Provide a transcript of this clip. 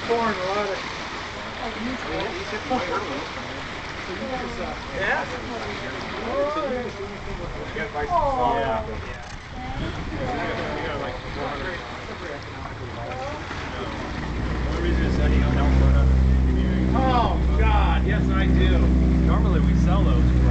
Pouring a lot of. Yeah. Oh God, yes I do. Normally we sell those for